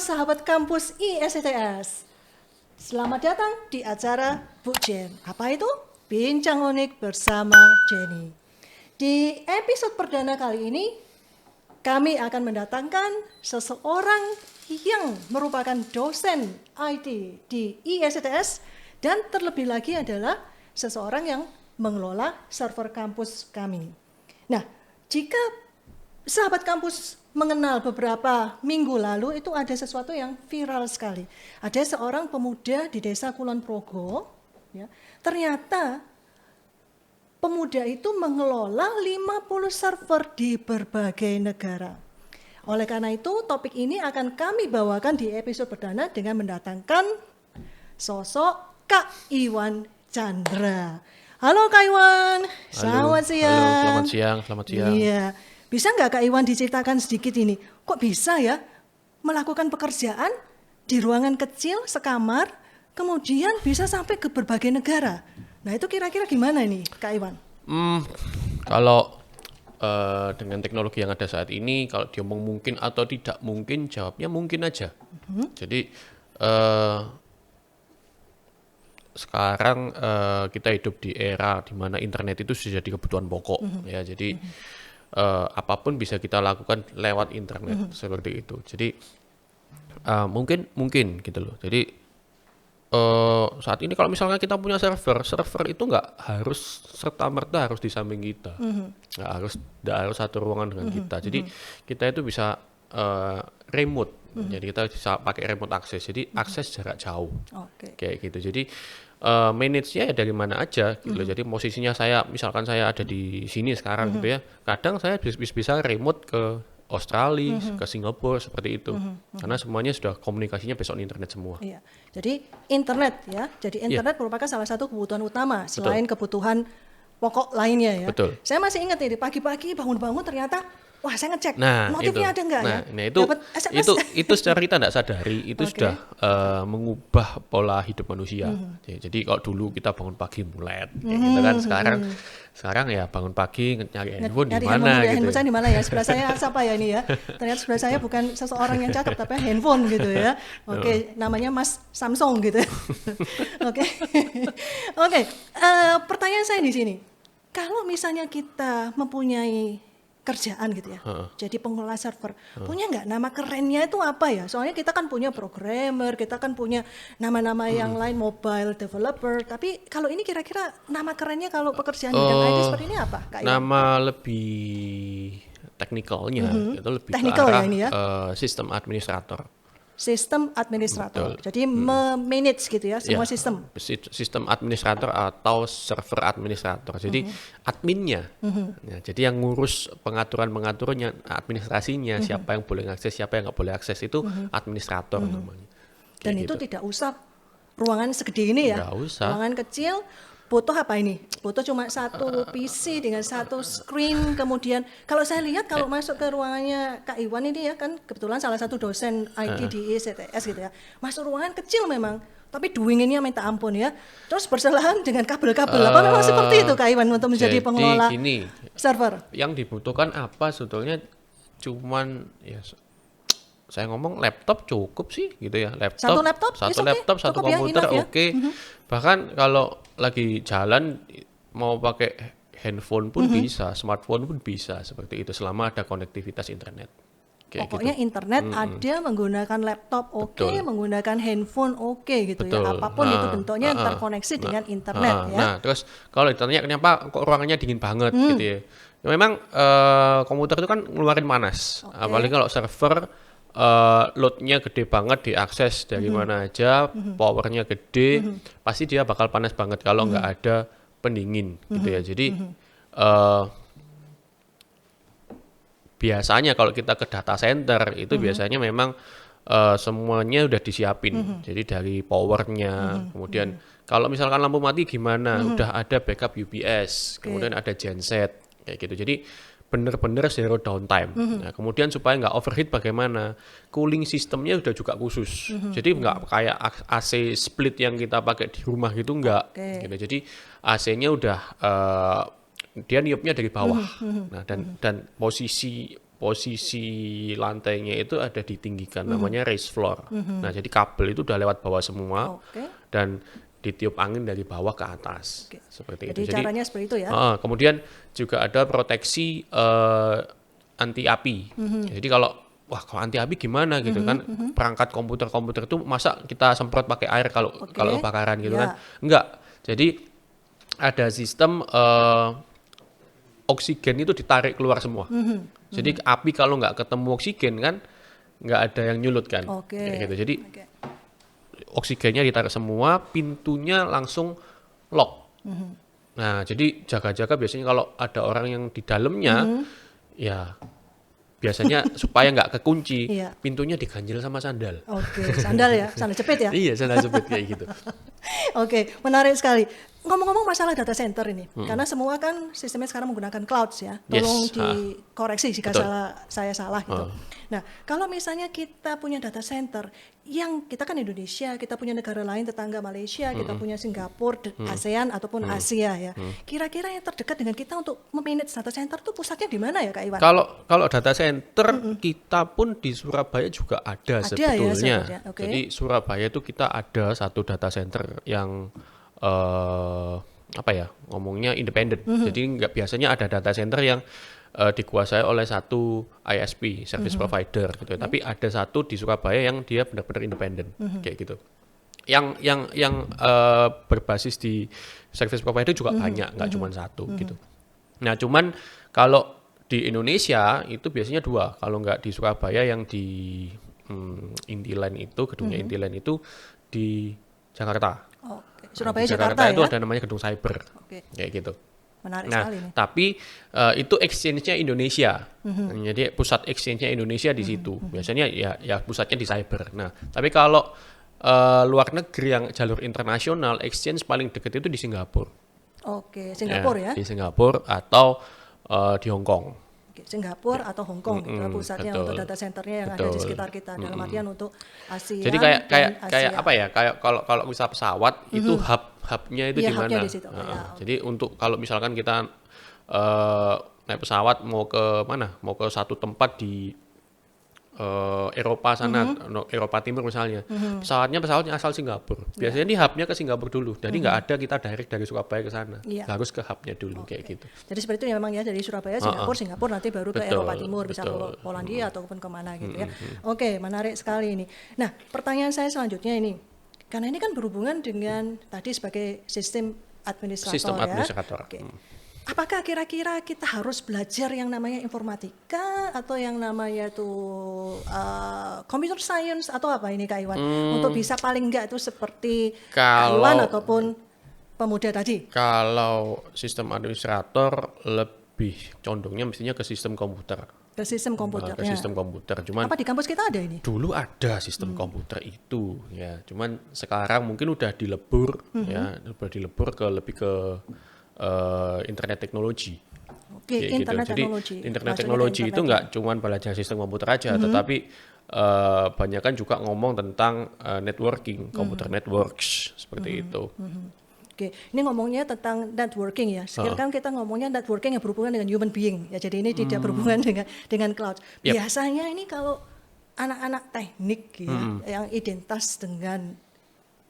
sahabat kampus ISTS. Selamat datang di acara Bu Jen. Apa itu? Bincang unik bersama Jenny. Di episode perdana kali ini, kami akan mendatangkan seseorang yang merupakan dosen IT di ISTS dan terlebih lagi adalah seseorang yang mengelola server kampus kami. Nah, jika sahabat kampus mengenal beberapa minggu lalu, itu ada sesuatu yang viral sekali. Ada seorang pemuda di desa Kulon Progo, ya, ternyata pemuda itu mengelola 50 server di berbagai negara. Oleh karena itu, topik ini akan kami bawakan di episode perdana dengan mendatangkan sosok Kak Iwan Chandra. Halo Kak Iwan, selamat siang. Halo, selamat siang. Iya, bisa nggak Kak Iwan diceritakan sedikit ini? Kok bisa ya melakukan pekerjaan di ruangan kecil sekamar, kemudian bisa sampai ke berbagai negara? Nah itu kira-kira gimana ini Kak Iwan? Kalau dengan teknologi yang ada saat ini, kalau diomong mungkin atau tidak mungkin, jawabnya mungkin aja. Jadi sekarang kita hidup di era di mana internet itu sudah jadi kebutuhan pokok, ya. Jadi apapun bisa kita lakukan lewat internet, seperti itu. Jadi mungkin gitu loh. Jadi saat ini kalau misalnya kita punya server itu nggak harus serta-merta harus di samping kita, nggak harus satu ruangan dengan kita. Jadi kita itu bisa remote, jadi kita bisa pakai remote akses. Jadi akses jarak jauh, kayak gitu. Jadi manage-nya ya dari mana aja gitu. Jadi posisinya misalkan saya ada di sini sekarang gitu ya. Kadang saya bisa remote ke Australia, ke Singapura, seperti itu. Karena semuanya sudah komunikasinya based on internet semua. Iya. Jadi internet ya. Jadi internet merupakan salah satu kebutuhan utama selain kebutuhan pokok lainnya ya. Betul. Saya masih ingat ini pagi-pagi bangun-bangun ternyata wah saya ngecek itu. notifnya ada enggak ya. Nah, dapat SMS. itu secara kita tidak sadari itu sudah mengubah pola hidup manusia. Jadi kalau dulu kita bangun pagi mulet kayak gitu kan, sekarang ya bangun pagi nyari handphone di mana gitu. Handphone saya di mana ya? Sebelah saya siapa ya ini ya? Ternyata sebelah saya bukan seseorang yang cakep tapi handphone gitu ya. Oke, namanya Mas Samsung gitu. Oke. Pertanyaan saya di sini. Kalau misalnya kita mempunyai kerjaan gitu ya, jadi pengelola server, punya nggak nama kerennya itu apa ya? Soalnya kita kan punya programmer, kita kan punya nama-nama yang lain, mobile developer, tapi kalau ini kira-kira nama kerennya kalau pekerjaan bidang IT seperti ini apa Kak Iwan? Nama lebih teknikalnya itu lebih Technical ke arah ya ini ya? Sistem administrator. Sistem administrator, Betul. jadi manage gitu ya semua sistem. Sistem administrator atau server administrator. Jadi adminnya, ya, jadi yang ngurus pengaturannya, administrasinya, siapa yang boleh akses, siapa yang nggak boleh akses itu administrator namanya. Dan itu tidak usah ruangan segede ini ya, Nggak usah. ruangan kecil. Butuh apa ini? Butuh cuma satu PC dengan satu screen. Kemudian kalau saya lihat kalau masuk ke ruangannya Kak Iwan ini ya kan kebetulan salah satu dosen IT di ISTS gitu ya. Masuk ruangan kecil memang, tapi dinginnya minta ampun ya. Terus bersebelahan dengan kabel-kabel. Apa memang seperti itu Kak Iwan untuk menjadi pengelola server? Yang dibutuhkan apa sebetulnya cuman ya saya ngomong laptop cukup sih gitu ya. Satu laptop, satu komputer ya, oke. Bahkan kalau lagi jalan mau pakai handphone pun bisa, smartphone pun bisa, seperti itu selama ada konektivitas internet. Kayak Pokoknya gitu. internet ada, menggunakan laptop menggunakan handphone gitu. Ya. Apapun itu bentuknya terkoneksi dengan internet ya. Nah, terus kalau ditanya kenapa kok ruangannya dingin banget gitu ya. Ya memang komputer itu kan ngeluarin panas. Apalagi kalau server loadnya gede banget, diakses dari mana aja, powernya gede, pasti dia bakal panas banget kalau nggak ada pendingin gitu ya. Jadi biasanya kalau kita ke data center itu biasanya memang semuanya udah disiapin. Jadi dari powernya, kemudian kalau misalkan lampu mati gimana, udah ada backup UPS, kemudian ada genset kayak gitu. Jadi bener-bener zero downtime. Nah, kemudian supaya nggak overheat bagaimana? Cooling sistemnya udah juga khusus. Jadi nggak kayak AC split yang kita pakai di rumah gitu, nggak. Gitu. Jadi AC-nya udah dia niupnya dari bawah. Nah, dan posisi posisi lantainya itu ada ditinggikan, namanya raised floor. Nah, jadi kabel itu udah lewat bawah semua Oke. dan ditiup angin dari bawah ke atas, Oke. seperti Jadi itu. caranya seperti itu ya. Kemudian juga ada proteksi anti api. Jadi kalau anti api gimana gitu kan, perangkat komputer itu masa kita semprot pakai air kalau kebakaran gitu kan? Enggak. Jadi ada sistem oksigen itu ditarik keluar semua. Jadi api kalau nggak ketemu oksigen kan nggak ada yang nyulut kan. Kayak gitu. Jadi oksigennya ditarik semua, pintunya langsung lock. Nah, jadi jaga-jaga biasanya kalau ada orang yang di dalamnya, ya biasanya supaya nggak kekunci, pintunya diganjel sama sandal. Oke, sandal ya, sandal jepit ya. Iya, sandal jepit kayak gitu. Oke, menarik sekali. Ngomong-ngomong masalah data center ini, karena semua kan sistemnya sekarang menggunakan cloud ya. Tolong dikoreksi jika saya salah gitu. Nah, kalau misalnya kita punya data center, yang kita kan Indonesia, kita punya negara lain tetangga Malaysia, kita punya Singapura, ASEAN ataupun Asia ya. Kira-kira yang terdekat dengan kita untuk memanage data center tuh pusatnya di mana ya Kak Iwan? Kalau data center kita pun di Surabaya juga ada sebetulnya. Ya, Jadi Surabaya itu kita ada satu data center yang ngomongnya independen. Jadi nggak, biasanya ada data center yang dikuasai oleh satu ISP, service provider gitu. Tapi ada satu di Surabaya yang dia benar-benar independen kayak gitu. Yang berbasis di service provider juga banyak, nggak cuma satu gitu. Nah, cuman kalau di Indonesia itu biasanya dua. Kalau nggak di Surabaya, yang di Intiland itu, gedungnya Intiland itu di Jakarta. Surabaya, di Jakarta itu ya? ada namanya gedung cyber, kayak gitu. Menarik nah, sekali nih. Tapi itu exchange-nya Indonesia. Jadi pusat exchange-nya Indonesia di situ. Biasanya ya pusatnya di cyber. Nah, tapi kalau luar negeri yang jalur internasional, exchange paling dekat itu di Singapura. Oke, Singapura ya? Di Singapura atau di Hong Kong. Singapura atau Hong Kong gitu pusatnya untuk data centernya yang ada di sekitar kita, dalam artian untuk Asia. Jadi kayak apa ya? Kayak kalau misal pesawat itu hubnya itu di mana? Jadi untuk kalau misalkan kita naik pesawat mau ke mana? Mau ke satu tempat di Eropa sana, Eropa Timur misalnya, pesawatnya asal Singapura. Biasanya di hubnya ke Singapura dulu, jadi nggak ada kita direct dari Surabaya ke sana, harus ke hubnya dulu kayak gitu. Jadi seperti itu memang ya, dari Surabaya, Singapura nanti baru ke Eropa Timur, bisa ke Polandia ataupun kemana gitu ya. Oke, menarik sekali ini. Nah, pertanyaan saya selanjutnya ini, karena ini kan berhubungan dengan tadi sebagai sistem administrator. Oke. Apakah kira-kira kita harus belajar yang namanya informatika atau yang namanya tuh computer science atau apa ini Kak Iwan? Untuk bisa paling enggak itu seperti Kak Iwan ataupun pemuda tadi. Kalau sistem administrator lebih condongnya mestinya ke sistem komputer. Ke sistem komputer. Ke sistem komputer. Cuman apa di kampus kita ada ini? Dulu ada sistem komputer itu ya. Cuman sekarang mungkin udah dilebur ya, udah dilebur ke lebih ke internet teknologi. Oke, internet teknologi. Jadi internet teknologi itu nggak cuma belajar sistem komputer aja, tetapi banyak kan juga ngomong tentang networking, computer networks seperti itu. Oke, ini ngomongnya tentang networking ya. Sekarang kita ngomongnya networking yang berhubungan dengan human being ya. Jadi ini tidak berhubungan dengan cloud. Biasanya ini kalau anak-anak teknik ya, yang identitas dengan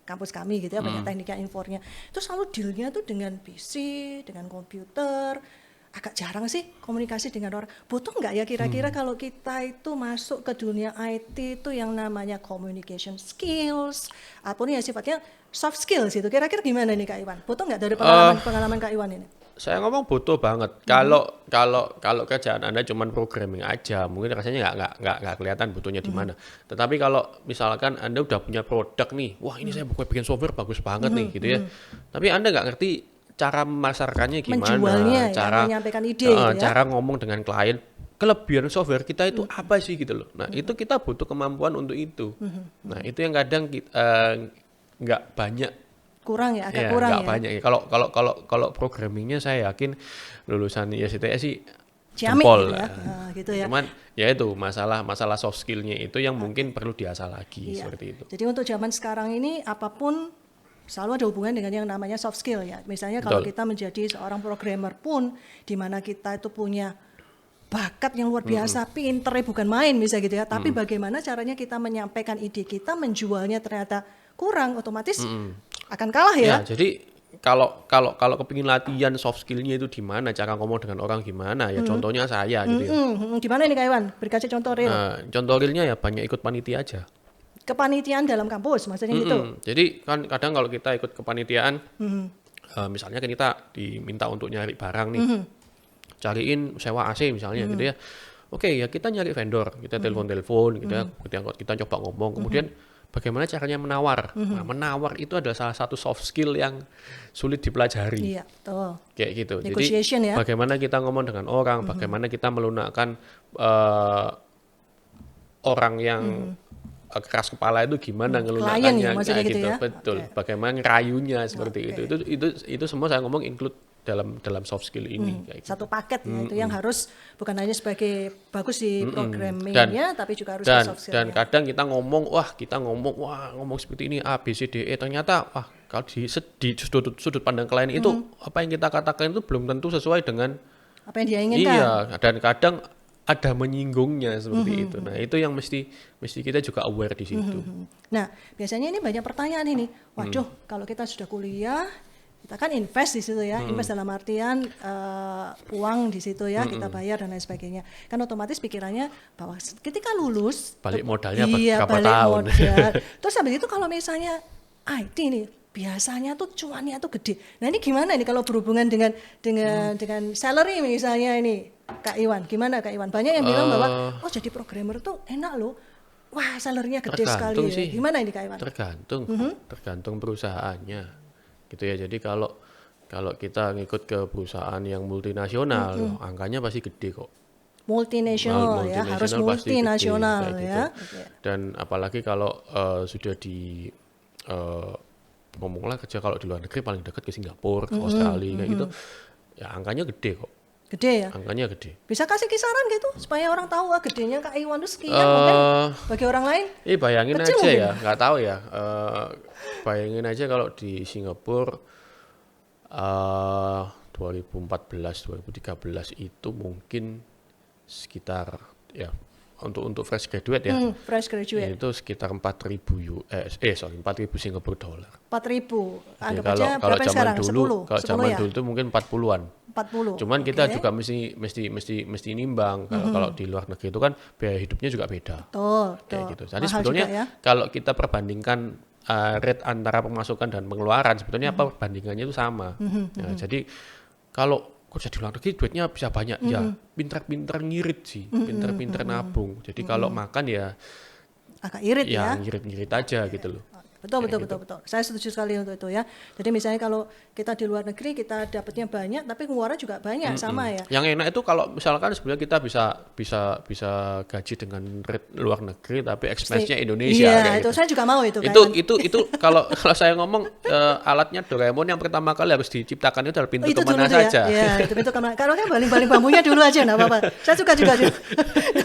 kampus kami gitu ya, banyak tekniknya, infornya, itu selalu dealnya tuh dengan PC, dengan komputer. Agak jarang sih komunikasi dengan orang. Butuh nggak ya kira-kira kalau kita itu masuk ke dunia IT itu yang namanya communication skills, ataupun ya sifatnya soft skills itu, kira-kira gimana nih Kak Iwan? Butuh nggak dari pengalaman Kak Iwan ini? Saya ngomong butuh banget. Kalau kerjaan Anda cuma programming aja, mungkin rasanya nggak kelihatan butuhnya di mana. Tetapi kalau misalkan Anda udah punya produk nih, wah ini saya bikin software bagus banget nih gitu ya. Tapi Anda nggak ngerti cara memasarkannya gimana, menjualnya, cara menyampaikan ide gitu ya. Cara ngomong dengan klien, kelebihan software kita itu apa sih gitu loh. Nah itu kita butuh kemampuan untuk itu. Nah itu yang kadang nggak banyak. Kurang ya, agak kurang ya. Banyak ya. Kalau programmingnya saya yakin lulusan ISTS sih Ciamik jempol gitu ya. Gitu ya. Cuman ya itu masalah soft skillnya itu yang mungkin perlu diasah lagi seperti itu. Jadi untuk zaman sekarang ini apapun selalu ada hubungan dengan yang namanya soft skill ya. Misalnya kalau kita menjadi seorang programmer pun, di mana kita itu punya bakat yang luar biasa, pinternya bukan main bisa gitu ya. Tapi bagaimana caranya kita menyampaikan ide kita, menjualnya ternyata kurang, otomatis akan kalah ya. Ya, jadi kalau kepingin latihan soft skill-nya itu di mana, cara ngomong dengan orang gimana, ya contohnya saya gitu ya. Gimana ini Kak Iwan? Beri kasih contoh real. Contoh realnya ya banyak ikut panitia aja. Kepanitiaan dalam kampus, maksudnya gitu. Jadi kan kadang kalau kita ikut kepanitiaan, misalnya kan kita diminta untuk nyari barang nih, cariin sewa AC misalnya gitu ya. Oke ya kita nyari vendor, kita telepon-telepon, kita coba ngomong, kemudian bagaimana caranya menawar. Nah, menawar itu adalah salah satu soft skill yang sulit dipelajari. Iya, betul. Kayak gitu. Negotiation Jadi ya. bagaimana kita ngomong dengan orang, bagaimana kita melunakkan orang yang keras kepala itu gimana ngelunakannya, ya, maksudnya kayak gitu gitu. ya? Betul. Oke. Bagaimana ngerayunya seperti itu. Itu semua saya ngomong include dalam soft skill ini. Kayak gitu. Satu paket ya, itu yang harus bukan hanya sebagai bagus di programmingnya, tapi juga harus Dan soft skill. dan kadang kita ngomong seperti ini A B C D E, ternyata kalau di sudut pandang klien itu apa yang kita katakan itu belum tentu sesuai dengan Apa yang dia inginkan. iya, dan kadang ada menyinggungnya seperti itu. Nah, itu yang mesti kita juga aware di situ. Nah, biasanya ini banyak pertanyaan ini. Waduh, kalau kita sudah kuliah, kita kan invest di situ ya, invest dalam artian uang di situ ya, kita bayar dan lain sebagainya. Kan otomatis pikirannya bahwa ketika lulus, Balik modalnya iya, berapa balik tahun. modal. Terus habis itu kalau misalnya IT nih, biasanya tuh cuannya tuh gede. Nah ini gimana ini kalau berhubungan dengan salary misalnya ini, Kak Iwan, gimana Kak Iwan? Banyak yang bilang bahwa oh jadi programmer tuh enak loh, wah salary-nya gede sekali. Tergantung Ya. sih. Gimana ini Kak Iwan? Tergantung perusahaannya. Gitu ya. Jadi kalau kita ngikut ke perusahaan yang multinasional, angkanya pasti gede kok. Multinasional ya, harus Multinasional pasti gede, multinasional kayak ya. gitu. Dan apalagi kalau sudah di ngomonglah kerja kalau di luar negeri paling dekat ke Singapura, ke Australia kayak gitu. Ya angkanya gede kok. Gede ya. Angkanya gede. Bisa kasih kisaran gitu supaya orang tahu gedenya Kak Iwan itu sekian mungkin bagi orang lain. Bayangin kecil aja mungkin. ya, nggak tahu ya. Bayangin aja kalau di Singapura 2014, 2013 itu mungkin sekitar ya untuk fresh graduate ya. Fresh graduate. Itu sekitar 4.000 Singapura dollar. 4.000. Ya, Anggap kalau aja berapa zaman sekarang? dulu, 10. kalau 10 zaman ya? dulu itu mungkin 40-an. 40. Cuman kita Oke. juga mesti nimbang. Kalau di luar negeri itu kan biaya hidupnya juga beda. Betul, Kayak betul. gitu. Jadi Mahal sebetulnya juga ya. kalau kita perbandingkan rate antara pemasukan dan pengeluaran, sebetulnya apa perbandingannya itu sama. Nah, jadi kalau kerja di luar negeri duitnya bisa banyak, ya pintar-pintar ngirit sih, pintar-pintar nabung. Jadi kalau makan ya Agak irit ya. ngirit-ngirit aja gitu loh. Betul. Saya setuju sekali untuk itu ya. Jadi misalnya kalau kita di luar negeri kita dapatnya banyak tapi pengeluaran juga banyak sama ya. Yang enak itu kalau misalkan sebenarnya kita bisa gaji dengan rate luar negeri tapi expense-nya Indonesia Iya, kayak itu gitu. saya juga mau itu kan. Itu kalau saya ngomong alatnya Doraemon yang pertama kali harus diciptakan itu adalah pintu itu kemana dulu saja. ya. Iya, itu pintu kemana. Kalau kan baling-baling bambunya dulu aja enggak apa-apa. Saya suka juga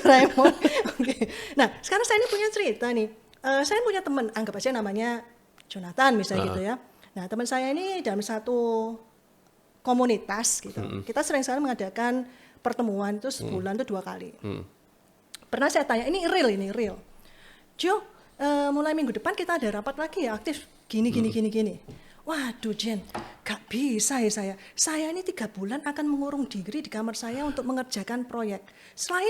Doraemon. Oke. Nah, sekarang saya ini punya cerita nih. Saya punya teman, anggap aja namanya Jonathan misalnya gitu ya. Nah, teman saya ini dalam satu komunitas gitu. Kita sering sekali mengadakan pertemuan itu sebulan itu 2 kali. Pernah saya tanya, ini real. Jo, mulai minggu depan kita ada rapat lagi ya, aktif gini. Waduh Jen, gak bisa ya saya. Saya ini 3 bulan akan mengurung diri di kamar saya untuk mengerjakan proyek. Setelah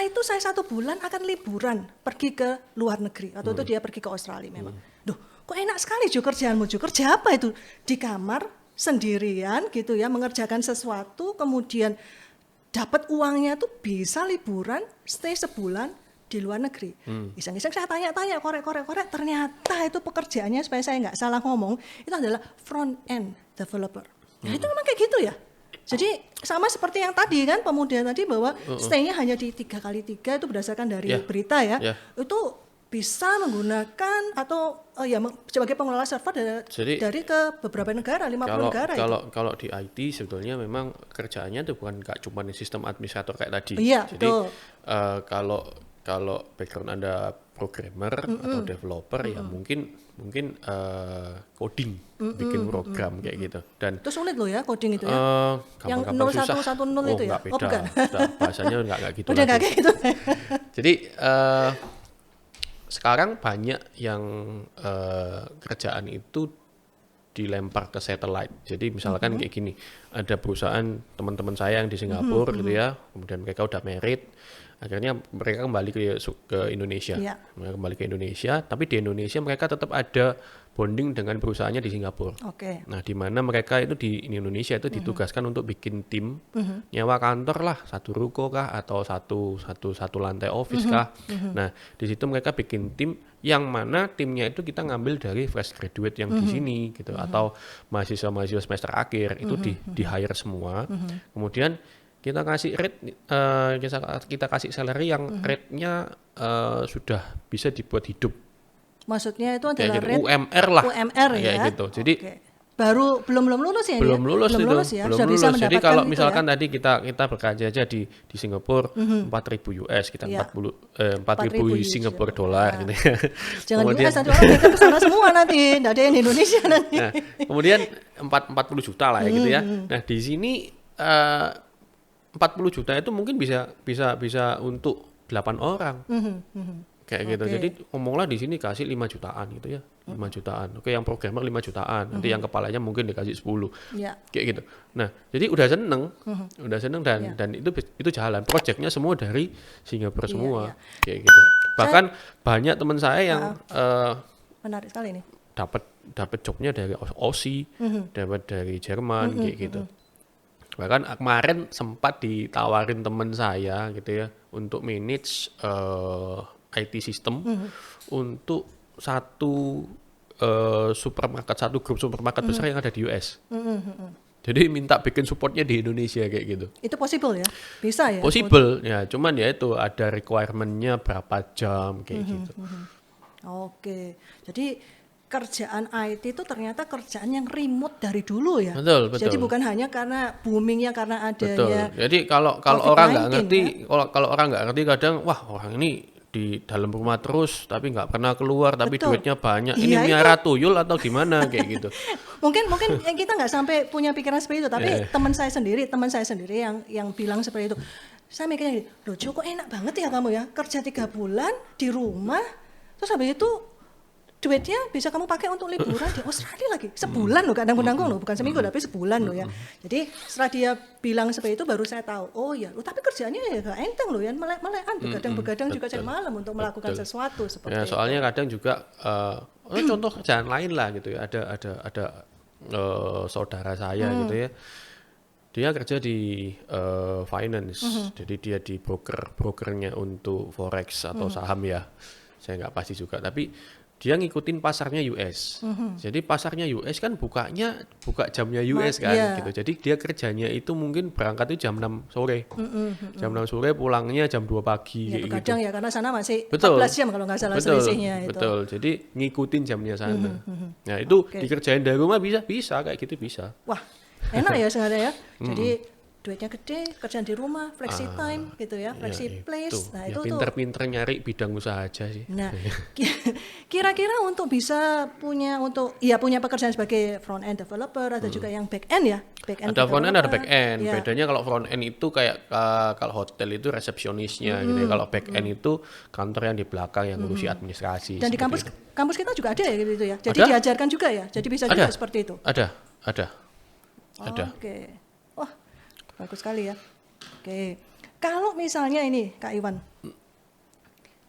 itu saya 1 bulan akan liburan pergi ke luar negeri. Atau itu dia pergi ke Australia memang. Duh, kok enak sekali Jo kerjaanmu Jo. Kerja apa itu? Di kamar sendirian gitu ya, mengerjakan sesuatu, kemudian dapat uangnya tuh bisa liburan, stay sebulan di luar negeri. Iseng-iseng saya tanya-tanya, korek, ternyata itu pekerjaannya supaya saya nggak salah ngomong, itu adalah front end developer. Ya itu memang kayak gitu ya. Jadi sama seperti yang tadi kan pemuda tadi bahwa stay-nya hanya di 3x3 itu berdasarkan dari berita ya. Itu bisa menggunakan atau sebagai pengelola server dari ke beberapa negara, 50 negara itu. Kalau di IT sebetulnya memang kerjaannya itu bukan cuma sistem administrator kayak tadi. Iya, jadi betul. kalau background Anda programmer atau developer ya mungkin coding, bikin program kayak gitu. Dan Itu sulit loh ya coding itu ya. Yang gampang-gampang susah. 0110 itu ya? Nggak Oh, beda. bukan. Udah, bahasanya nggak gitu Udah lagi. kayak gitu. Jadi sekarang banyak yang kerjaan itu dilempar ke satellite. Jadi misalkan kayak gini, ada perusahaan teman-teman saya yang di Singapura gitu ya, kemudian mereka udah married, akhirnya mereka kembali ke Indonesia. Iya. Mereka kembali ke Indonesia, tapi di Indonesia mereka tetap ada bonding dengan perusahaannya di Singapura. Oke. Nah, di mana mereka itu di Indonesia itu ditugaskan untuk bikin tim, nyewa kantor lah, satu ruko kah atau satu lantai office kah. Nah, di situ mereka bikin tim yang mana timnya itu kita ngambil dari fresh graduate yang di sini gitu, atau mahasiswa semester akhir itu di hire semua. Kemudian kita kasih rate, kita kasih salary yang rate-nya sudah bisa dibuat hidup. Maksudnya itu Kayak adalah gitu, rate UMR lah. UMR ya. Kayak gitu. Jadi Oke. Baru belum lulus ya? belum lulus belum itu, lulus ya. belum Sudah bisa lulus. Jadi mendapatkan kalau itu misalkan ya? tadi kita berkaca aja di Singapura 4.000 US, kita Iya. 4.000 Singapura dolar gitu ya. Jangan Kemudian, US nanti orang mereka ke sana semua nanti, enggak ada yang di Indonesia nanti. nah, kemudian 40 juta lah ya gitu ya. Nah, di sini 40 juta itu mungkin bisa untuk 8 orang. Kayak gitu. Oke. Jadi ngomonglah di sini kasih 5 jutaan gitu ya. 5 jutaan. Oke, yang programmer 5 jutaan. Nanti yang kepalanya mungkin dikasih 10. Ya. Kayak gitu. Nah, jadi udah seneng Iya. dan itu jalan. Proyeknya semua dari Singapura Iya, semua. iya. Kayak gitu. Bahkan banyak teman saya yang Menarik sekali ini. dapat jobnya dari Aussie, dapat dari Jerman kayak gitu. Bahkan kemarin sempat ditawarin teman saya gitu ya untuk manage IT system untuk satu grup supermarket besar yang ada di US. Jadi minta bikin supportnya di Indonesia kayak gitu. Itu possible ya? Bisa ya? Possible ya, cuman ya itu ada requirement-nya berapa jam kayak gitu. Oke. Jadi kerjaan IT itu ternyata kerjaan yang remote dari dulu ya. Betul. Jadi bukan hanya karena boomingnya karena Betul. adanya. Jadi kalau COVID-19 orang nggak ngerti, ya. kalau orang nggak ngerti kadang, wah orang ini di dalam rumah terus tapi nggak pernah keluar tapi Betul. duitnya banyak. Ini Iya, miara tuyul atau gimana kayak gitu. Mungkin kita nggak sampai punya pikiran seperti itu, tapi teman saya sendiri yang bilang seperti itu. Saya mikirnya gini, loh Jo, kok enak banget ya kamu ya kerja 3 bulan di rumah, terus habis itu duitnya bisa kamu pakai untuk liburan di Australia lagi sebulan loh, kadang nanggung loh, bukan seminggu tapi sebulan loh ya. Jadi setelah dia bilang seperti itu baru saya tahu, oh ya, tapi kerjaannya ya gak enteng loh ya, melek-melekan, begadang juga cek malam untuk melakukan sesuatu seperti Ya, itu. soalnya kadang juga contoh kerjaan lain lah gitu ya. Ada saudara saya gitu ya. Dia kerja di finance. Jadi dia di brokernya untuk forex atau saham ya. Saya nggak pasti juga, tapi dia ngikutin pasarnya US. Jadi pasarnya US kan buka jamnya US kan iya. gitu. Jadi dia kerjanya itu mungkin berangkat itu jam 6 sore. Jam 6 sore pulangnya jam 2 pagi Ya kayak gitu. begadang ya, karena sana masih Betul. 14 jam kalau nggak salah selisihnya itu. Betul. Jadi ngikutin jamnya sana. Nah, itu dikerjain dari rumah bisa kayak gitu bisa. Wah, enak ya sebenarnya ya. Jadi duitnya gede, kerjaan di rumah, flexi time gitu ya, flexi place. Nah, ya, itu tuh. pinter-pinter nyari bidang usaha aja sih. Nah, kira-kira untuk bisa punya pekerjaan sebagai front end developer atau juga yang back end ya, back end Ada front end, ada developer. back end. Ya. Bedanya kalau front end itu kayak kalau hotel itu resepsionisnya gitu ya. Kalau back end itu kantor yang di belakang yang ngurusi administrasi. Dan di seperti kampus kita juga ada ya gitu ya. Jadi Ada. diajarkan juga ya. Jadi bisa Ada. juga seperti itu. Ada. Oke. Wah, bagus sekali ya. Oke. Kalau misalnya ini Kak Iwan,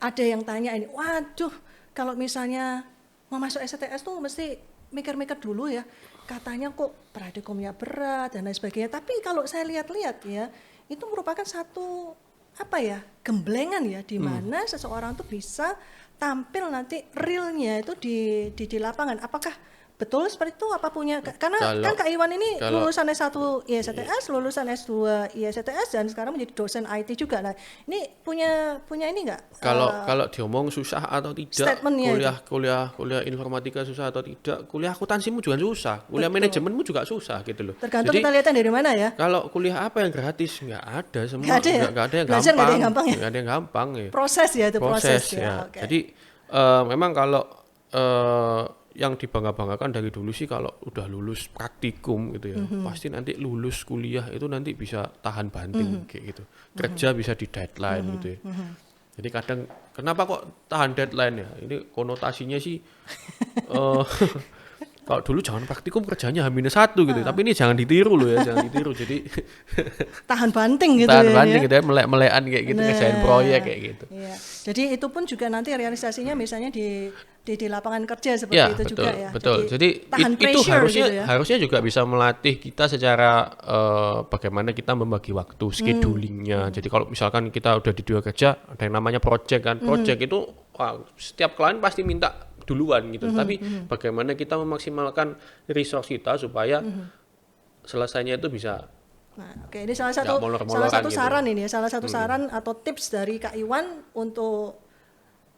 ada yang tanya ini, waduh, kalau misalnya mau masuk STS tuh mesti mikir-mikir dulu ya. Katanya kok pradikumnya berat dan lain sebagainya. Tapi kalau saya lihat-lihat ya, itu merupakan satu gemblengan ya, di mana seseorang tuh bisa tampil nanti realnya itu di lapangan. Apakah betul seperti itu apa punya karena Kalau- kan Kak Iwan ini kalau- lulusan S1 ISTS, lulusan S2 ISTS dan sekarang menjadi dosen IT juga. Nah, ini punya ini enggak? Kalau diomong susah atau tidak, Statementnya kuliah informatika susah atau tidak, kuliah akuntansimu juga susah, kuliah manajemenmu juga susah gitu loh. Tergantung Jadi kita lihatnya dari mana ya. kalau kuliah apa yang gratis nggak ada, semua Nggak ada ya? nggak ada yang Belajar nggak ada yang gampang ya? nggak ada yang gampang ya. Proses ya itu proses, Proses ya. ya. Oke. Jadi memang kalau yang dibangga-banggakan dari dulu sih kalau udah lulus praktikum gitu ya, pasti nanti lulus kuliah itu nanti bisa tahan banting kayak gitu. Kerja bisa di deadline gitu ya. Jadi kadang kenapa kok tahan deadline ya? Ini konotasinya sih kalau dulu jangan praktikum kerjanya H-1 gitu. Tapi ini jangan ditiru loh ya, jangan ditiru. Jadi Tahan banting gitu tahan ya. banting gitu ya, melek-melekan kayak gitu, ngerjain proyek kayak gitu. Iya. Jadi itu pun juga nanti realisasinya misalnya di lapangan kerja seperti Ya, itu betul, juga ya. betul. Jadi tahan itu pressure harusnya gitu ya. harusnya juga bisa melatih kita secara bagaimana kita membagi waktu, schedulingnya. Jadi kalau misalkan kita udah di dunia kerja, ada yang namanya project kan. Project itu setiap klien pasti minta duluan gitu. Tapi bagaimana kita memaksimalkan resource kita supaya selesainya itu bisa. Nah, oke, ini salah molor-moloran satu gitu. saran ini ya, salah satu saran atau tips dari Kak Iwan untuk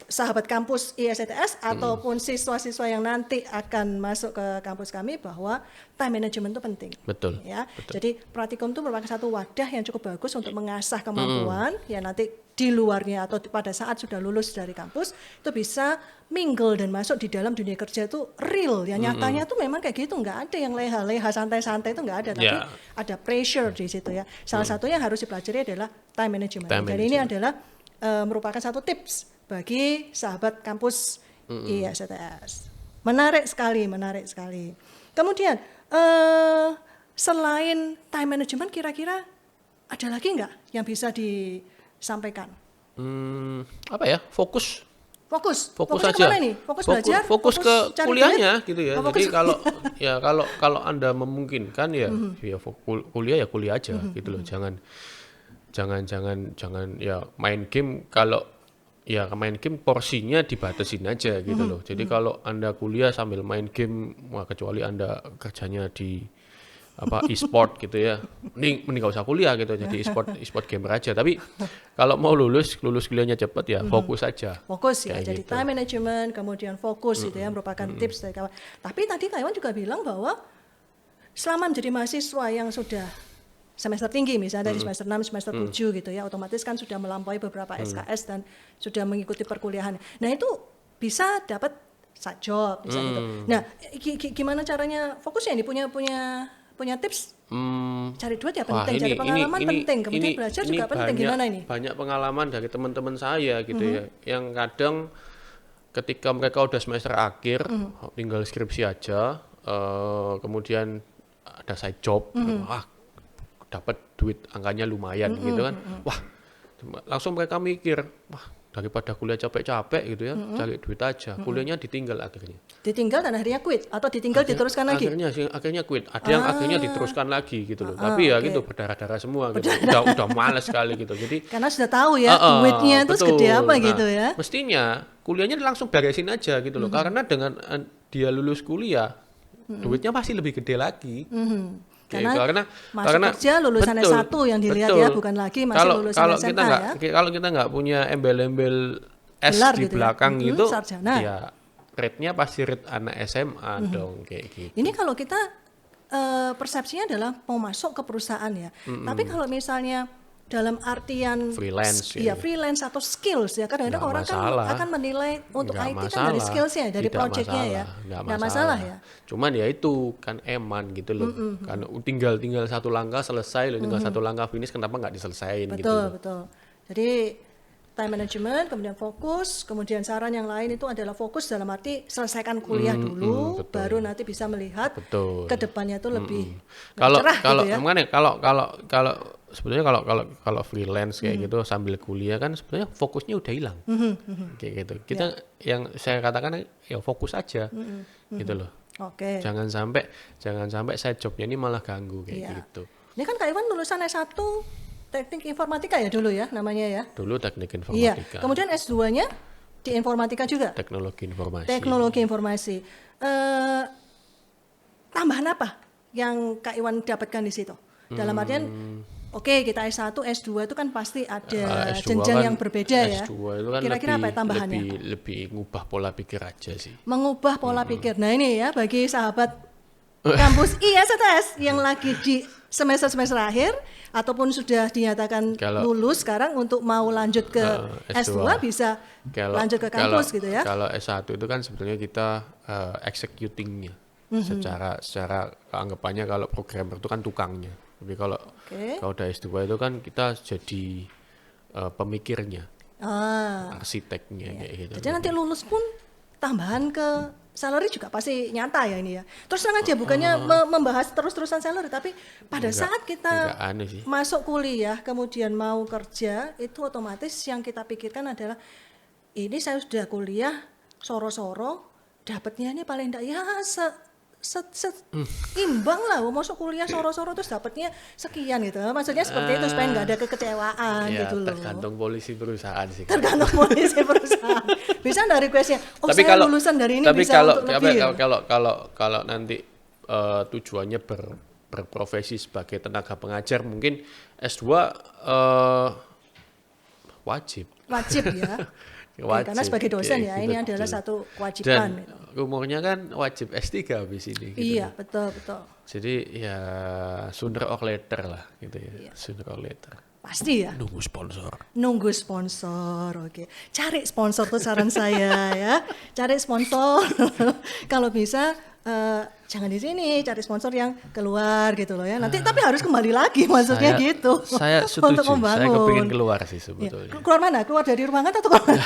sahabat kampus ISTS ataupun siswa-siswa yang nanti akan masuk ke kampus kami bahwa time management itu penting. Betul. Ya. Jadi praktikum itu merupakan satu wadah yang cukup bagus untuk mengasah kemampuan ya nanti di luarnya atau pada saat sudah lulus dari kampus itu bisa mingle dan masuk di dalam dunia kerja itu real ya nyatanya tuh memang kayak gitu, nggak ada yang leha-leha santai-santai itu nggak ada, tapi Ya. ada pressure di situ ya. Salah satunya harus dipelajari adalah time management. Time Jadi ini adalah merupakan satu tips bagi sahabat kampus ISTS. Menarik sekali, menarik sekali. Kemudian selain time management kira-kira ada lagi nggak yang bisa disampaikan? Apa ya? Fokus Fokus aja. kemana nih? Fokus belajar? Fokus ke cari kuliahnya duit? gitu ya. Oh, Jadi fokus- kalau Anda memungkinkan ya kuliah ya kuliah aja gitu loh. Jangan ya main game, kalau ya main game porsinya dibatasin aja gitu loh. Jadi kalau Anda kuliah sambil main game, kecuali Anda kerjanya di e-sport gitu ya, mending gak usah kuliah gitu, jadi e-sport gamer aja. Tapi kalau mau lulus kuliahnya cepat ya fokus aja. Fokus ya, Kayak jadi gitu. time management, kemudian fokus itu ya merupakan tips dari kawan. Tapi tadi Kak Iwan juga bilang bahwa selama menjadi mahasiswa yang sudah semester tinggi misalnya dari semester 6, semester 7 gitu ya, otomatis kan sudah melampaui beberapa SKS dan sudah mengikuti perkuliahan. Nah itu bisa dapat side job misalnya gitu. Nah gimana caranya fokusnya ini punya tips? Cari duit ya penting, cari pengalaman penting, kemudian belajar juga penting. Gimana ini? Banyak pengalaman dari teman-teman saya gitu ya, yang kadang ketika mereka udah semester akhir, tinggal skripsi aja, kemudian ada side job, dapat duit angkanya lumayan gitu kan, wah langsung mereka mikir, wah daripada kuliah capek-capek gitu ya, cari duit aja, kuliahnya ditinggal akhirnya. Ditinggal dan akhirnya quit atau ditinggal diteruskan lagi? Akhirnya quit. Ada yang akhirnya diteruskan lagi gitu loh. Tapi ya gitu berdarah-darah semua gitu. Udah males sekali gitu. Jadi Karena sudah tahu ya duitnya itu segede apa Nah, gitu ya. mestinya kuliahnya langsung beresin aja gitu loh. Karena dengan dia lulus kuliah, duitnya pasti lebih gede lagi. Karena masuk kerja lulusan betul, S1 yang dilihat betul. ya, bukan lagi masih lulusan kalau SMA kalau kita nggak punya embel-embel S Gelar di gitu ya. belakang gitu, Sarjana. ya rate-nya pasti rate anak SMA dong kayak gitu. Ini kalau kita persepsinya adalah mau masuk ke perusahaan ya. Tapi kalau misalnya dalam artian Freelance, ya ya. freelance atau skills ya, kadang-kadang Nggak orang masalah. kan akan menilai untuk Nggak IT kan dari skillsnya, dari Tidak projectnya ya. nggak Masalah ya. Cuman ya itu kan eman gitu loh. Karena tinggal satu langkah selesai loh, tinggal satu langkah finish, kenapa nggak diselesain gitu Betul, loh. betul. Jadi time management, kemudian fokus, kemudian saran yang lain itu adalah fokus dalam arti selesaikan kuliah dulu, betul. baru nanti bisa melihat Betul. ke depannya itu lebih Kalau cerah kalau gitu ya. makanya kalau sebenarnya kalau freelance kayak gitu sambil kuliah kan sebenarnya fokusnya udah hilang. Kayak gitu. Kita yang saya katakan ya fokus aja. Gitu loh. Oke. Jangan sampai side jobnya ini malah ganggu kayak Iya. gitu. Ini kan Kak Iwan lulusan S1 Teknik Informatika ya dulu ya namanya ya. Dulu teknik Iya. informatika. Kemudian S2-nya di Informatika juga. Teknologi informasi. Teknologi informasi. tambahan apa yang Kak Iwan dapatkan di situ? Dalam artian, oke, kita S1, S2 itu kan pasti ada S2 jenjang kan, yang berbeda ya. S2 itu kan Kira-kira apa ya tambahannya? lebih ngubah pola pikir aja sih. Mengubah pola pikir. Nah ini ya bagi sahabat kampus ISTS yang lagi di semester akhir ataupun sudah dinyatakan lulus sekarang untuk mau lanjut ke S2 bisa lanjut ke kampus gitu ya. Kalau S1 itu kan sebetulnya kita executingnya secara anggapannya kalau programmer itu kan tukangnya. Tapi kalau udah S2 itu kan kita jadi pemikirnya, arsiteknya kayak gitu. Jadi nanti lulus pun tambahan ke salary juga pasti nyata ya ini ya. Terus terang aja bukannya membahas terus-terusan salary, tapi pada saat kita masuk kuliah kemudian mau kerja itu otomatis yang kita pikirkan adalah ini saya sudah kuliah soro-soro dapatnya ini paling enggak ya imbang lah, masuk kuliah soro-soro terus dapatnya sekian gitu. Maksudnya seperti itu supaya nggak ada kekecewaan ya, gitu loh. Tergantung polisi perusahaan sih. Tergantung polisi perusahaan. Bisa dari requestnya. Oh tapi saya kalau, lulusan dari ini tapi bisa kalau, untuk lebih. Kalau nanti tujuannya berprofesi sebagai tenaga pengajar mungkin S2 wajib. Wajib ya. Wajib, karena sebagai dosen ya, ini adalah satu kewajiban. Dan umurnya kan wajib S3 habis ini. Gitu. Iya, betul. Jadi ya sooner or later lah gitu ya, sooner or later. Pasti ya. Nunggu sponsor, oke. Cari sponsor tuh saran saya ya. Cari sponsor. Kalau bisa jangan di sini, cari sponsor yang keluar gitu loh ya. Nanti tapi harus kembali lagi maksudnya gitu. Saya setuju. Untuk membangun. Saya kepingin keluar sih sebetulnya. Ya. Keluar mana? Keluar dari ruangan atau keluar mana?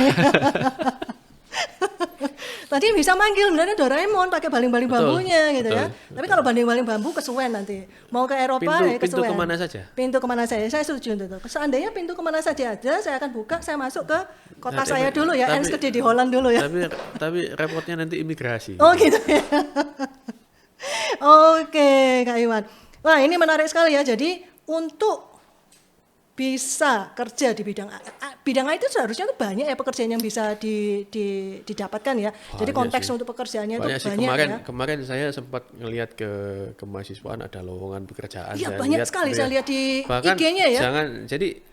Tadi bisa manggil sebenarnya Doraemon pakai baling-baling bambunya gitu ya. Tapi kalau baling-baling bambu kesuwen nanti. Mau ke Eropa ya kesuwen. Pintu kemana saja? Pintu kemana saja. Saya setuju untuk itu. Seandainya pintu kemana saja ada, saya akan buka, saya masuk ke kota saya dulu ya, Enschede di Holland dulu ya. Tapi repotnya nanti imigrasi. Oh gitu ya. Oke, Kak Iwan. Wah, ini menarik sekali ya. Jadi untuk bisa kerja di bidang IT seharusnya tuh banyak ya pekerjaan yang bisa didapatkan ya. Banyak. Jadi konteks untuk pekerjaannya itu banyak. Kemarin saya sempat ngelihat ke kemahasiswaan ada lowongan pekerjaan. Iya, banyak sekali saya lihat di IG-nya ya.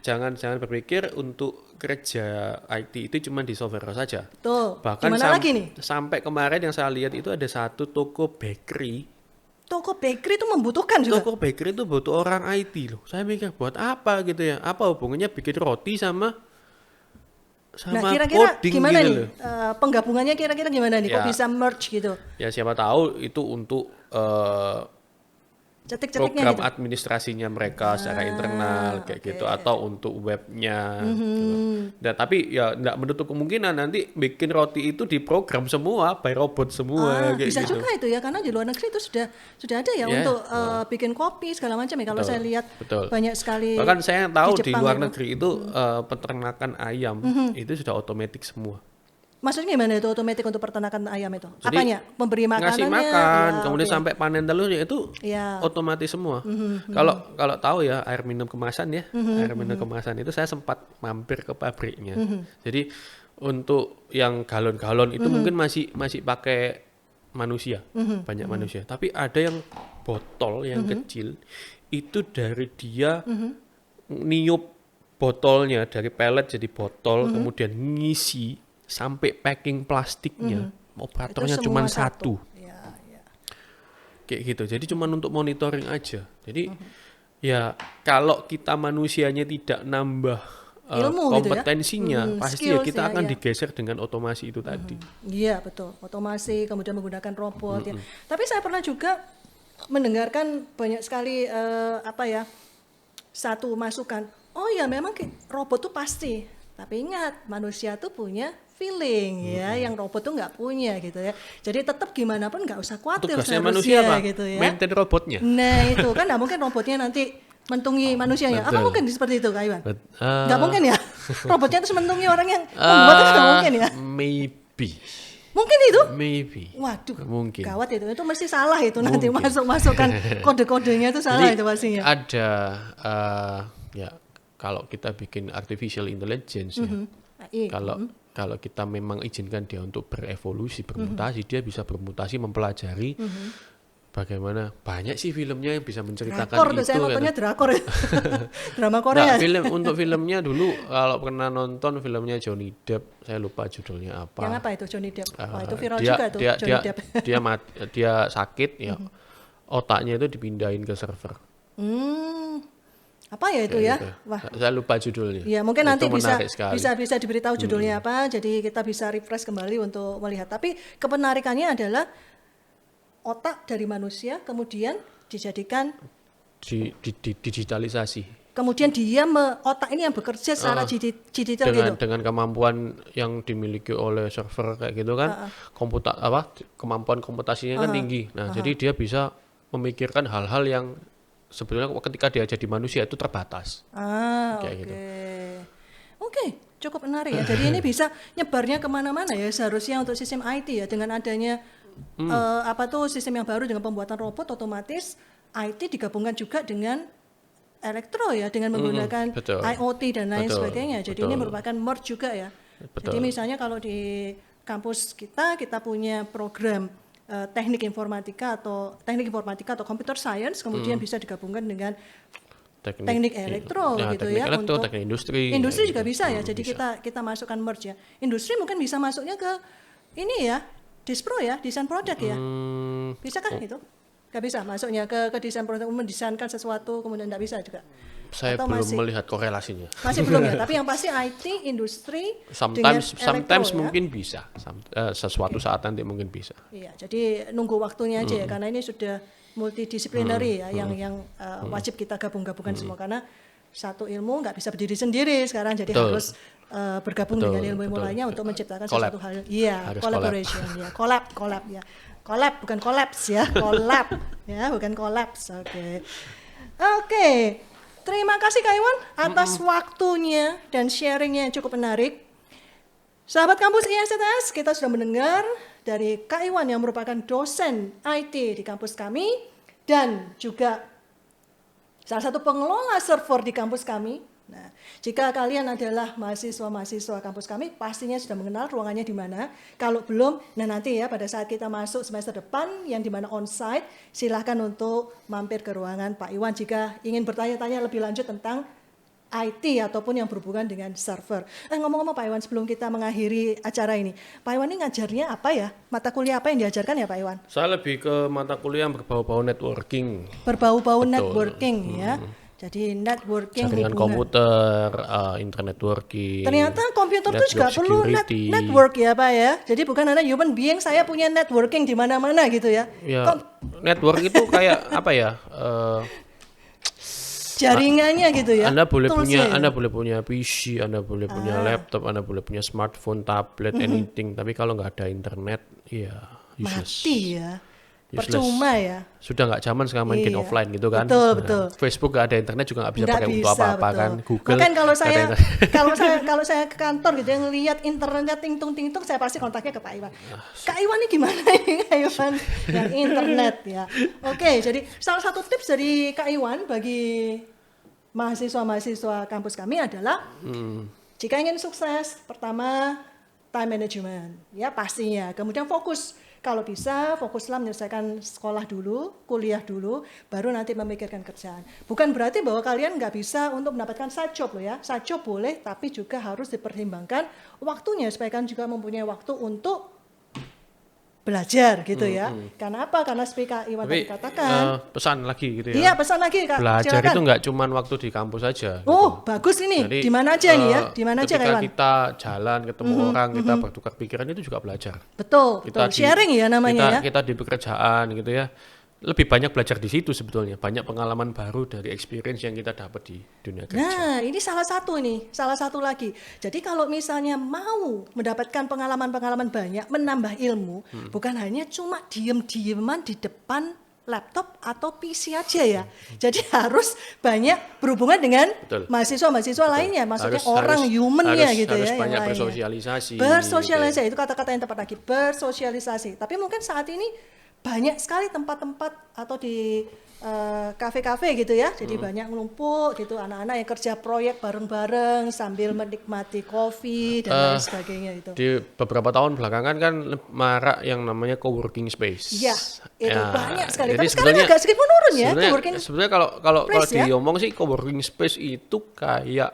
Jangan berpikir untuk kerja IT itu cuma di software saja. Tuh. Bahkan lagi nih? Sampai kemarin yang saya lihat itu ada satu toko bakery. Toko bakery itu membutuhkan juga. Toko bakery itu butuh orang IT loh. Saya mikir buat apa gitu ya? Apa hubungannya bikin roti sama kira-kira coding gimana gitu nih? Loh. Penggapungannya kira-kira gimana nih? Ya, kok bisa merge gitu? Ya siapa tahu itu untuk program gitu? Administrasinya mereka secara internal kayak gitu atau untuk webnya gitu. Dan tapi ya enggak menutup kemungkinan nanti bikin roti itu diprogram semua by robot semua kayak bisa gitu. juga itu ya karena di luar negeri itu sudah ada ya untuk bikin kopi segala macam ya kalau saya lihat banyak sekali. Bahkan saya tahu di luar negeri itu peternakan ayam itu sudah otomatis semua. Maksudnya gimana itu otomatis untuk peternakan ayam itu? Jadi, apanya? Memberi makanannya? Ngasih makan, kemudian sampai panen telurnya itu otomatis semua. Kalau tahu ya air minum kemasan ya, air minum kemasan itu saya sempat mampir ke pabriknya. Jadi untuk yang galon-galon itu mungkin masih pakai manusia, banyak manusia. Tapi ada yang botol yang kecil itu dari dia niup botolnya dari pelet jadi botol, kemudian ngisi sampai packing plastiknya operatornya cuma satu. Kayak gitu. Jadi cuma untuk monitoring aja. Jadi ya kalau kita manusianya tidak nambah ilmu kompetensinya, gitu ya? Pasti ya kita akan digeser dengan otomasi itu tadi. Iya betul. Otomasi kemudian menggunakan robot ya. Tapi saya pernah juga mendengarkan banyak sekali satu masukan. Oh ya memang robot tuh pasti. Tapi ingat manusia tuh punya feeling ya, yang robot tuh nggak punya gitu ya. Jadi tetap gimana pun nggak usah khawatir seharusnya manusia gitu ya. Maintain robotnya. Nah itu kan nggak mungkin robotnya nanti mentungi manusianya. Apa mungkin seperti itu Kak Iwan? Nggak mungkin ya. Robotnya terus mentungi orang yang membuat itu nggak mungkin ya. Maybe. Mungkin itu? Maybe. Waduh. Mungkin. Gawat itu mesti salah itu nanti masukkan kode-kodenya itu salah. Jadi, itu pastinya. Ada ya kalau kita bikin artificial intelligence ya. Kalau kita memang izinkan dia untuk berevolusi, bermutasi, dia bisa bermutasi mempelajari bagaimana banyak sih filmnya yang bisa menceritakan Drakor tuh, itu saya gitu. nontonnya drakor. Drama Nggak, Korea. untuk filmnya dulu kalau pernah nonton filmnya Johnny Depp, saya lupa judulnya apa. Yang apa itu Johnny Depp? Wah, itu Eh, viral dia juga tuh dia Johnny dia Depp. dia sakit ya, otaknya itu dipindahin ke server. Apa ya itu Kayak ya? gitu. Wah, Saya lupa judulnya. ya mungkin Itu nanti bisa menarik sekali. bisa diberitahu judulnya apa, jadi kita bisa refresh kembali untuk melihat. Tapi kepenarikannya adalah otak dari manusia kemudian dijadikan, Di digitalisasi kemudian otak ini yang bekerja secara digital gitu. dengan kemampuan yang dimiliki oleh server kayak gitu kan, kemampuan komputasinya kan tinggi. Nah, jadi dia bisa memikirkan hal-hal yang sebetulnya ketika dia jadi manusia itu terbatas. Oke. Kayak gitu. Oke, cukup menarik ya. Jadi ini bisa nyebarnya kemana-mana ya seharusnya untuk sistem IT ya, dengan adanya sistem yang baru dengan pembuatan robot otomatis IT digabungkan juga dengan elektro ya, dengan menggunakan betul. IoT dan lain Betul, sebagainya. Jadi betul. ini merupakan merge juga ya. Jadi misalnya kalau di kampus kita punya program teknik informatika atau computer science, kemudian bisa digabungkan dengan teknik elektro gitu teknik ya, elektro, untuk teknik industri juga gitu. bisa ya. Jadi kita masukkan merge ya. Industri mungkin bisa masuknya ke ini ya, Dispro ya, desain produk ya. Bisa kan itu? Gak bisa masuknya ke desain produk, mendesainkan sesuatu kemudian tidak bisa juga. Saya Atau belum melihat korelasinya. Masih belum ya, tapi yang pasti IT, industri dengan Sometimes elektro, ya. mungkin bisa. Sesuatu saat nanti mungkin bisa. Iya, jadi nunggu waktunya aja ya, karena ini sudah multidisiplinary ya, yang wajib kita gabung-gabungkan semua, karena satu ilmu nggak bisa berdiri sendiri sekarang, jadi Betul. harus bergabung Betul, dengan ilmu-ilmu betul. lainnya untuk menciptakan Collab. sesuatu hal. Iya, Harus collaboration ya, collab ya. Collab bukan collapse ya, collab ya, bukan collapse. Oke. Terima kasih Kak Iwan atas waktunya dan sharingnya yang cukup menarik. Sahabat kampus ISTS, kita sudah mendengar dari Kak Iwan yang merupakan dosen IT di kampus kami dan juga salah satu pengelola server di kampus kami. Nah, jika kalian adalah mahasiswa-mahasiswa kampus kami, pastinya sudah mengenal ruangannya di mana. Kalau belum, nah nanti ya pada saat kita masuk semester depan yang di mana onsite, silahkan untuk mampir ke ruangan Pak Iwan jika ingin bertanya-tanya lebih lanjut tentang IT ataupun yang berhubungan dengan server. Ngomong-ngomong Pak Iwan, sebelum kita mengakhiri acara ini, Pak Iwan ini ngajarnya apa ya? Mata kuliah apa yang diajarkan ya Pak Iwan? Saya lebih ke mata kuliah yang berbau-bau networking. Berbau-bau Betul. networking ya. Jadi networking Jaringan hubungan. komputer, internet networking. Ternyata komputer itu juga network perlu security. network ya Pak ya. Jadi bukan hanya human being, saya punya networking di mana-mana gitu ya. Ya, network itu kayak apa ya? Jaringannya gitu ya. Anda boleh Toolsnya ya. Anda boleh punya PC, Anda boleh punya laptop, Anda boleh punya smartphone, tablet, anything. Tapi kalau nggak ada internet, ya useless. Mati ya. Useless. Percuma ya. Sudah nggak zaman sekarang main game Iya. offline gitu kan. Betul, Nah, betul. Facebook nggak ada internet juga nggak bisa Nggak pakai untuk bisa, apa-apa betul. kan. Google. Bahkan kalau nggak ada saya internet. kalau saya ke kantor gitu yang lihat internetnya ting-tung, saya pasti kontaknya ke Pak Iwan. Kak Iwan ini gimana ini Kak Iwan yang internet ya. Oke, jadi salah satu tips dari Kak Iwan bagi mahasiswa-mahasiswa kampus kami adalah jika ingin sukses, pertama time management ya pastinya. Kemudian fokus. Kalau bisa, fokuslah menyelesaikan sekolah dulu, kuliah dulu, baru nanti memikirkan kerjaan. Bukan berarti bahwa kalian nggak bisa untuk mendapatkan side job loh ya. Side job boleh, tapi juga harus dipertimbangkan waktunya, supaya kalian juga mempunyai waktu untuk belajar gitu ya. Karena apa? Karena seperti Kak Iwan tadi katakan. Pesan lagi gitu ya. Iya, pesan lagi Kak. Belajar Silakan. itu nggak cuman waktu di kampus saja. Oh, bagus ini. Jadi, Di mana aja nih ya? Di mana aja Kak ketika Iwan? kita jalan ketemu orang, kita bertukar pikiran itu juga belajar. Betul, Kita betul. Sharing ya namanya ya. Kita di pekerjaan gitu ya. Lebih banyak belajar di situ sebetulnya. Banyak pengalaman baru dari experience yang kita dapat di dunia kerja. Nah, ini salah satu lagi. Jadi kalau misalnya mau mendapatkan pengalaman-pengalaman banyak, menambah ilmu, bukan hanya cuma diem-dieman di depan laptop atau PC aja ya. Jadi harus banyak berhubungan dengan Betul. mahasiswa-mahasiswa lainnya, maksudnya orang humannya gitu harus ya. banyak yang lainnya. bersosialisasi. Bersosialisasi, itu kata-kata yang tepat lagi, bersosialisasi. Tapi mungkin saat ini banyak sekali tempat-tempat atau di kafe-kafe gitu ya. Jadi banyak ngumpul gitu anak-anak yang kerja proyek bareng-bareng sambil menikmati kopi dan lain sebagainya itu. Di beberapa tahun belakangan kan marak yang namanya coworking space. Iya, itu Ya, banyak sekali. jadi Tapi sekarang agak sedikit menurun ya coworking. sebenarnya kalau place ya? diomong sih coworking space itu kayak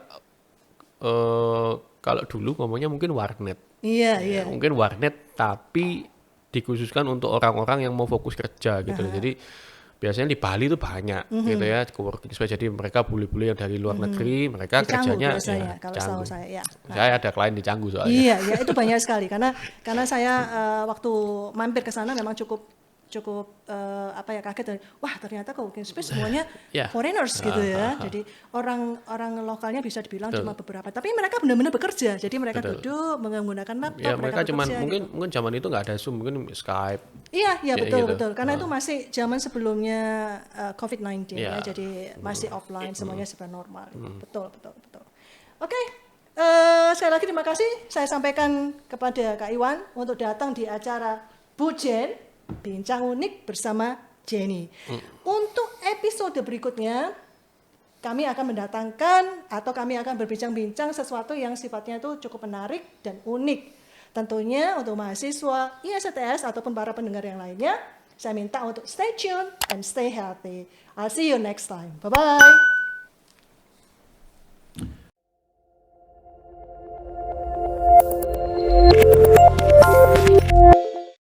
kalau dulu ngomongnya mungkin warnet. Iya, iya. Mungkin warnet tapi dikhususkan untuk orang-orang yang mau fokus kerja gitu loh. Jadi biasanya di Bali itu banyak gitu ya coworking space. Jadi mereka bule-bule yang dari luar negeri, mereka Di Canggu kerjanya biasanya, ya kalau Canggu. setahu saya ya. Saya ada klien di Canggu soalnya. Iya, iya itu banyak sekali karena saya waktu mampir ke sana memang cukup kaget. Wah ternyata coworking space semuanya Ya. foreigners gitu ya. Jadi orang lokalnya bisa dibilang cuma beberapa, tapi mereka benar-benar bekerja. Jadi mereka duduk menggunakan laptop, Ya mereka cuman bekerja, mungkin zaman itu nggak ada Zoom, mungkin Skype. Iya, iya Ya, betul gitu. betul. Karena itu masih zaman sebelumnya COVID-19 ya, Iya. jadi masih offline semuanya sebenarnya normal. Betul betul betul. Oke, sekali lagi terima kasih saya sampaikan kepada Kak Iwan untuk datang di acara Bu Jen Bincang Unik bersama Jenny. Untuk episode berikutnya kami akan mendatangkan atau kami akan berbincang-bincang sesuatu yang sifatnya itu cukup menarik dan unik. Tentunya untuk mahasiswa ISTS ataupun para pendengar yang lainnya, saya minta untuk stay tuned and stay healthy. I'll see you next time. Bye-bye.